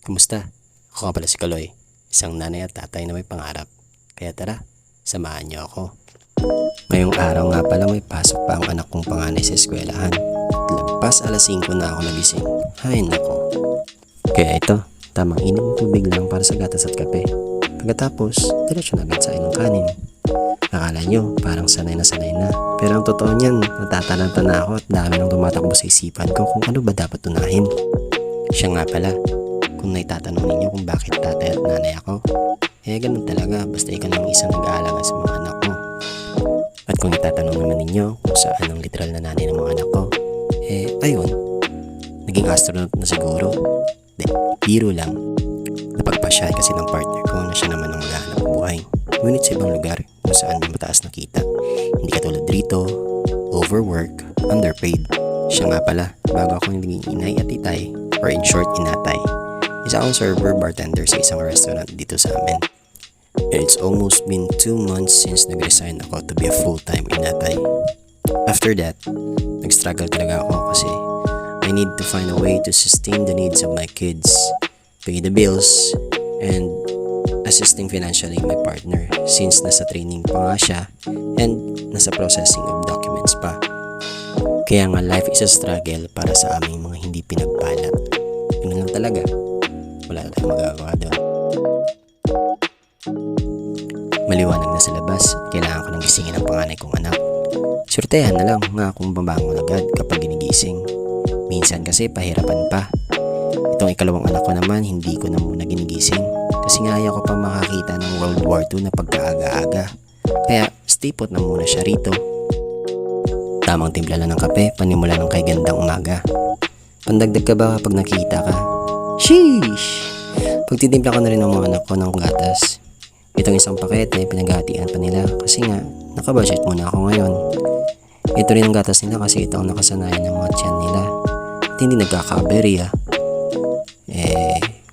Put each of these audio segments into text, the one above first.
Kumusta? Ako nga pala si Kaloy, isang nanay at tatay na may pangarap. Kaya tara, samahan niyo ako. Ngayong araw nga pala may pasok pa ang anak kong panganay sa eskwelahan. Lagpas alas 5 na ako nagising. Hay nako. Kaya ito, tamang inom ng tubig lang para sa gatas at kape. Pagkatapos, diretso na agad sa ng kanin. Akala nyo, parang sanay na. Pero ang totoo niyan, natatalanta na ako at dami nang tumatakbo sa isipan ko kung ano ba dapat unahin. Siya nga pala, kung naitatanong ninyo kung bakit tatay at nanay ako, ganun talaga basta ikaw lang isang nag-aalaga sa mga anak mo. At kung itatanong naman ninyo kung saan ang literal na nanay ng mga anak ko, ayun, naging astronaut na siguro. Biro lang. Napagpasyahan kasi ng partner ko na siya naman ang maghahanap buhay. Ngunit sa ibang lugar kung saan may mataas na kita. Hindi katulad rito, overwork, underpaid. Siya nga pala, bago ako naging inay at itay, or in short, inatay. Isa akong server bartender sa isang restaurant dito sa amin. And it's almost been 2 months since nag-resign ako to be a full-time inatay. After that, nag-struggle talaga ako kasi I need to find a way to sustain the needs of my kids, pay the bills, and assisting financially my partner since nasa training pa nga siya and nasa processing of documents pa. Kaya nga life is a struggle para sa aming mga hindi pinagpala. Yun lang talaga. Wala na tayong magagawa doon. Maliwanag na sa labas, kailangan ko nang gisingin ang panganay kong anak. Surtehan na lang nga kung babangon agad kapag ginigising. Minsan kasi pahirapan pa. Itong ikalawang anak ko naman, hindi ko na muna ginigising. Kasi nga ayaw ko pa makakita ng World War II na pagkaaga-aga. Kaya stay put na muna siya rito. Tamang timpla lang ng kape, panimula ng kay gandang umaga. Pandagdag ka ba kapag nakita ka? Sheesh! Pagtitimpla ko na rin ang mga anak ko ng gatas. Itong isang pakete, pinaghatian pa nila kasi nga, nakabudget muna ako ngayon. Ito rin ang gatas nila kasi ito ang nakasanayan ng mga tiyan nila. At hindi nagkakaberya.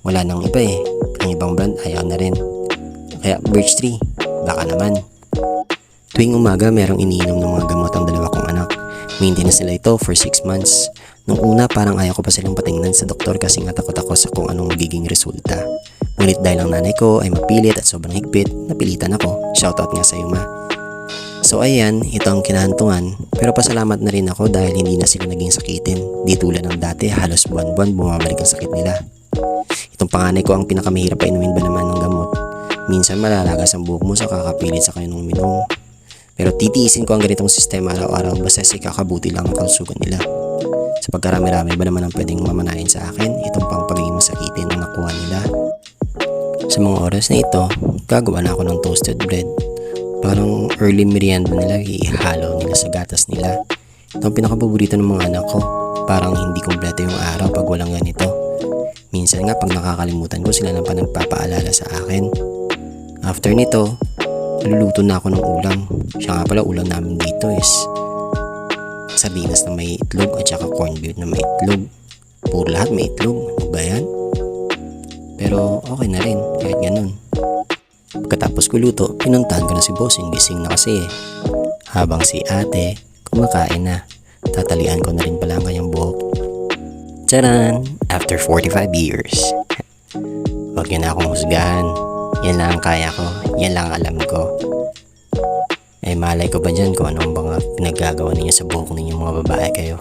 Wala nang iba Ang ibang brand ayaw na rin. Kaya Birch Tree, baka naman. Tuwing umaga merong iniinom ng mga gamot ang dalawa kong anak. Maintenance nila ito for 6 months. Nung una parang ayaw ko pa silang patingnan sa doktor kasi nga takot ako sa kung anong magiging resulta. Ngunit dahil ang nanay ko ay mapilit at sobrang higpit, napilitan ako. Shoutout nga sa iyo, ma. So ayan, ito ang kinahantungan. Pero pasalamat na rin ako dahil hindi na sila naging sakitin. Di tulad ng dati, halos buwan-buwan bumabalik ang sakit nila. Itong panganay ko ang pinakamahirap pa inumin ba naman ng gamot. Minsan malalagas ang buhok mo sa kakapilit sa kanyang uminom. Pero titiisin ko ang ganitong sistema araw-araw basta si kakabuti lang ang kalusugan nila. Sa pagkarami-rami ba naman ang pwedeng mamanahin sa akin, itong pang pagiging masakitin ang nakuha nila. Sa mga oras na ito, gagawa na ako ng toasted bread. Parang early merienda nila, ihalo nila sa gatas nila. Ito ang pinakapaborito ng mga anak ko. Parang hindi kumpleto yung araw pag walang ganito. Minsan nga pag nakakalimutan ko, sila lang pa nagpapaalala sa akin. After nito, naluluto na ako ng ulam. Siya nga pala ulam namin dito is sardinas na may itlog at saka corned beef na may itlog. Puro lahat may itlog. Ano ba yan? Pero okay na rin kahit ganun. Pagkatapos ko luto, pinuntahan ko na si bossing. Gising na kasi Habang si ate kumakain na, tatalian ko na rin pala ang kanyang buhok. Tcharan! After 45 years. Huwag niyo na akong husgahan. Yan lang ang kaya ko. Yan lang alam ko. Malay ko ba dyan kung anong mga pinaggagawa ninyo sa buhok ninyo mga babae kayo.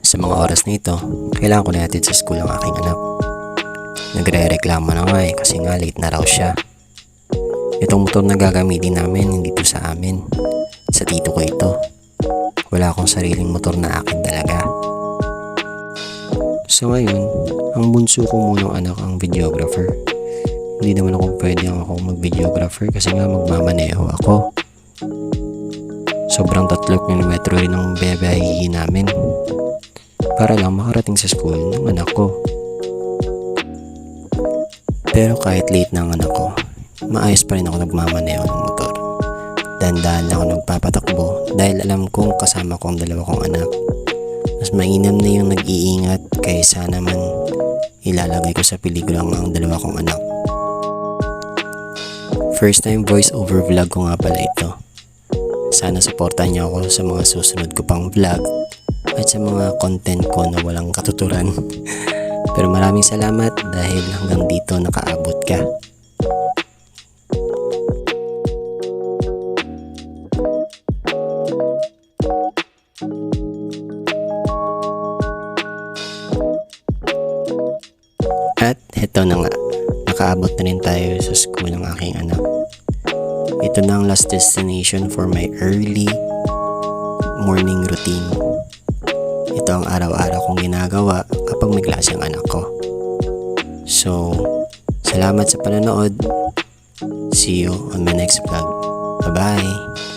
Sa mga oras na ito, kailangan ko na hatid sa school ang aking anak. Nagre-reklamo na nga kasi nga late na raw siya. Itong motor na gagamitin namin hindi to sa amin. Sa tito ko ito. Wala akong sariling motor na akin talaga. So ngayon, ang bunso ko munang anak ang videographer. Hindi naman ako pwede akong mag-videographer kasi nga magmamaneho ako. Sobrang 3 kilometro rin ang biyahe namin para lang makarating sa school ng anak ko. Pero kahit late na ang anak ko, maayos pa rin ako nagmamaneho ng motor. Dahan-dahan lang ako nagpapatakbo dahil alam kong kasama ko ang dalawa kong anak. Mas mainam na yung nag-iingat kaysa naman ilalagay ko sa peligro ang dalawa kong anak. First time voice over vlog ko nga pala ito. Sana supportan niyo ako sa mga susunod ko pang vlog at sa mga content ko na walang katuturan. Pero maraming salamat dahil hanggang dito nakaabot ka. At heto na nga, nakaabot na rin tayo sa school ng aking anak. Ito na ang last destination for my early morning routine. Ito ang araw-araw kong ginagawa kapag may klase ang anak ko. So, salamat sa panonood. See you on my next vlog. Bye-bye!